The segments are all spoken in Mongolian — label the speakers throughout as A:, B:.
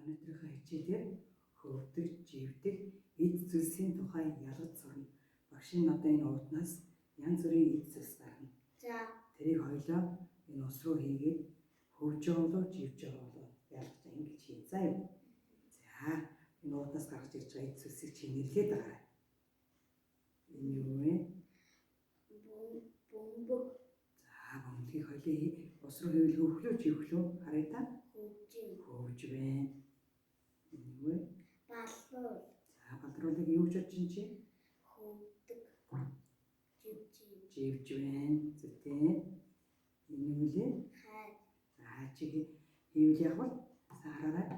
A: Өнөөдрийнхөө хичээлээр хөвдөг, живдэг, эд зүйлсийн тухай ялгаж сурна. Багшийн одоо энэ ууднаас янз бүрийн эд зүйлс гарна.
B: За.
A: Тэрийг хоёлоо энэ ус руу хийгээд хөвж байгаа болов живж байгаа болов ялгаж ингэж хийн. За юу. За энэ ууднаас гарч ирж байгаа эд зүйлсийг чи нэрлээд байгаа. Энэ юу вэ?
B: Бөмбөг.
A: За бөмбөгийг хоёлоо ус руу хийвэл хөвглөө живглөө харъя та. Хөвж байна. Энэ юу вэ?
B: Балуул.
A: За балруулыг юу гэж бодож чинь чи?
B: Хөвдөг.
A: Живж байна. Зүйтэй. Энэ юу вэ?
B: Хай.
A: За хаачиг хийвэл яг бол саараараа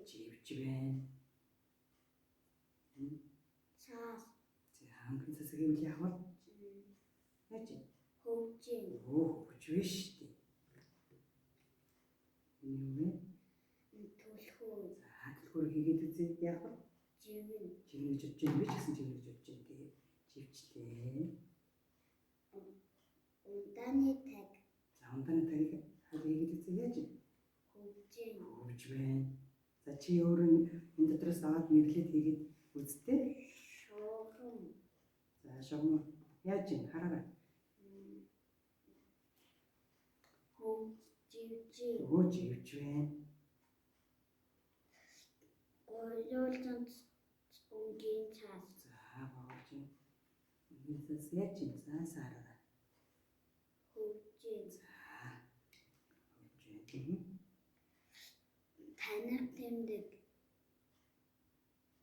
A: живж байна.
B: Цаас.
A: За хангын цас хийвэл яг бол яаж вэ?
B: Хөвж.
A: Хөвж биш үү? Энэ юу вэ?
B: Түлхүү.
A: За түлхүүр хийгээд үзээд яг бол
B: Живэн.
A: живнэ гэж бодож байна. Би ч гэсэн живнэ гэж бодож байна. Тэгээ живчлээ.
B: Ундааны таг.
A: За ундааны тагийг хийгээд үзээ яаж вэ? Хөвж байна. За чи өөрөө энэ дотроос аваад нэрлээд хийгээд үзтээ.
B: Шугам.
A: За шугам яаж вэ? Хараарай. Живж байна.
B: Гоёлцон өнгийн цаас.
A: За боож байна. Өнгийн цаас яаж вэ? За саараарай.
B: Хөвж.
A: За хөвж байна.
B: Таних тэмдэг.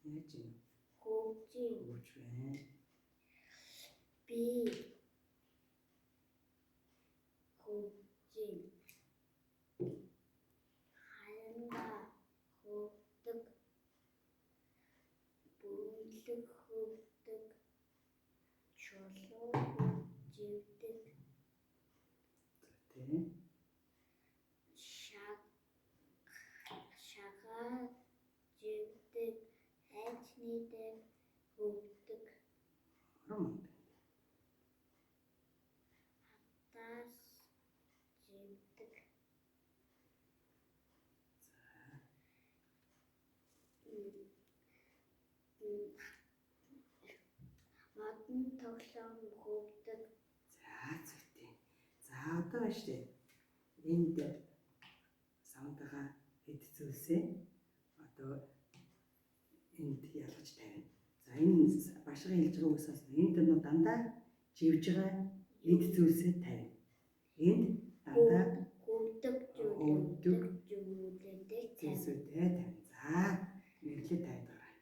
A: Яаж вэ?
B: Хөвж.
A: Хөвж байна.
B: Би. Хөвж. Хаянга. Хөвдөг. Бөмбөг хөвдөг. Чулуу живдэг.
A: Зүйтэй.
B: Шагаа живдэг. Хайчнийдэг хөвдөг.
A: Орон.
B: Хатаас живдэг. Модон тоглоом хөвдөг.
A: За зүйтэй. За одоо байна штэ. Энд савнтайгаа эд зүйлсээ одоо энд ялгаж тавина. За энэ башгын хэлж байгаа үгсээс энд нь дандаа живж байгаа эд зүйлсээ тавина. Энд дандаа
B: Хөвдөг зүйлүүдтэй
A: зүйлсүүдээ тавина. За нэрлээ тавьж байгаа.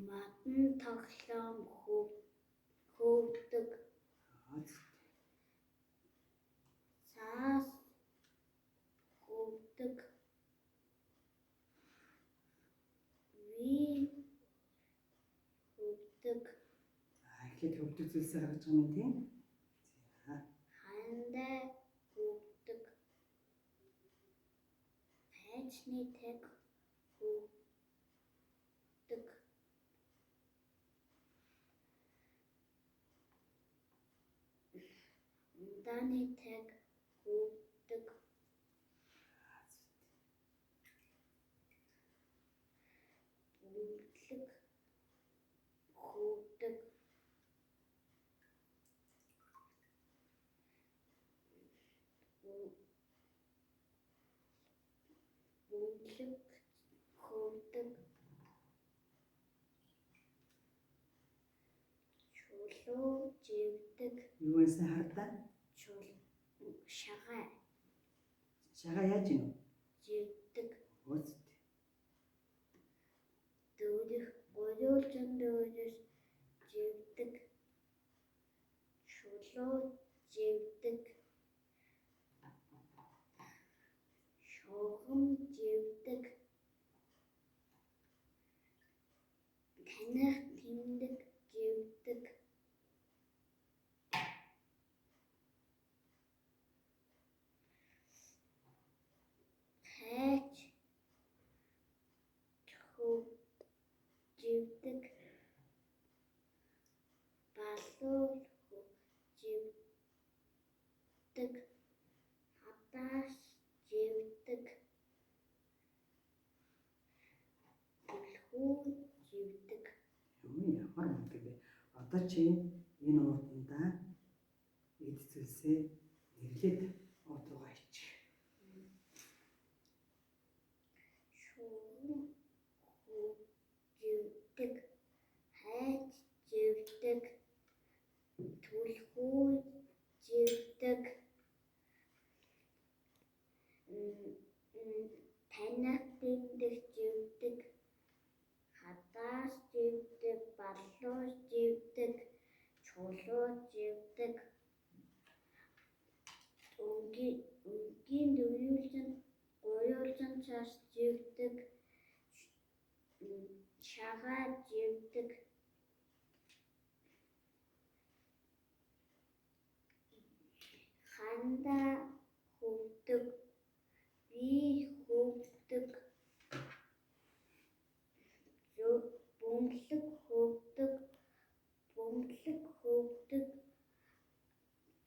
B: Модон тоглоом хөвдөг. Цаас хөвдөг. Ви хөвдөг.
A: За эхлээд хөвдөг зүйлсээ гаргаж байгаа юм тийм. За
B: Хандаа хөвдөг. Хайчны таг хөвдөг. Ундааны таг хөвдөг. Бөмбөг хөвдөг. Бөмбөг хөвдөг. Чулуу живдэг.
A: юу вэ хардаа?
B: Шагаа
A: Шагаа яаж юм?
B: живдэг.
A: Өөс.
B: Дөрөх гоёлцон дөрөс живдэг. Чулуу живдэг. Шугам живдэг. Таних тэмдэг живдэг. Хайч живдэг. Балуул живдэг. Хатаас живдэг. хүү живдэг.
A: Ямар мундаг вэ? Одоо чи энэ уудандаа эд зүйлсээ нэрлээд ууд руугаа ичих.
B: Шүүн хүү живдэг. Хайж живдэг. Түлхүү живдэг. Танах дэндэх живдэг. Хадаас живдэг. Балуус живдэг. Чулуу живдэг. Өнгийн гуйлуулсан цаас живдэг. Шагаа живдэг. Хандаа хөвдөг. Бие хөвдөг. Бөмбөлөг хөвдөг. Бөмбөлөг хөвдөг.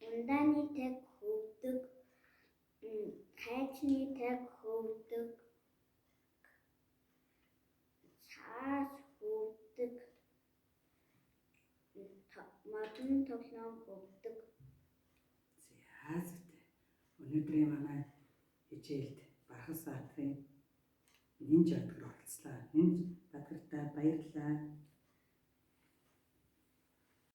B: Ундааны таг хөвдөг. Хайчны таг хөвдөг. Цаас хөвдөг. Модон тоглоом хөвдөг.
A: За зүтэй. Өнөөдрийн манай хичээлд Бархас баатрын нинж бадгар оролцлоо. Нинж бадгартай баярлалаа.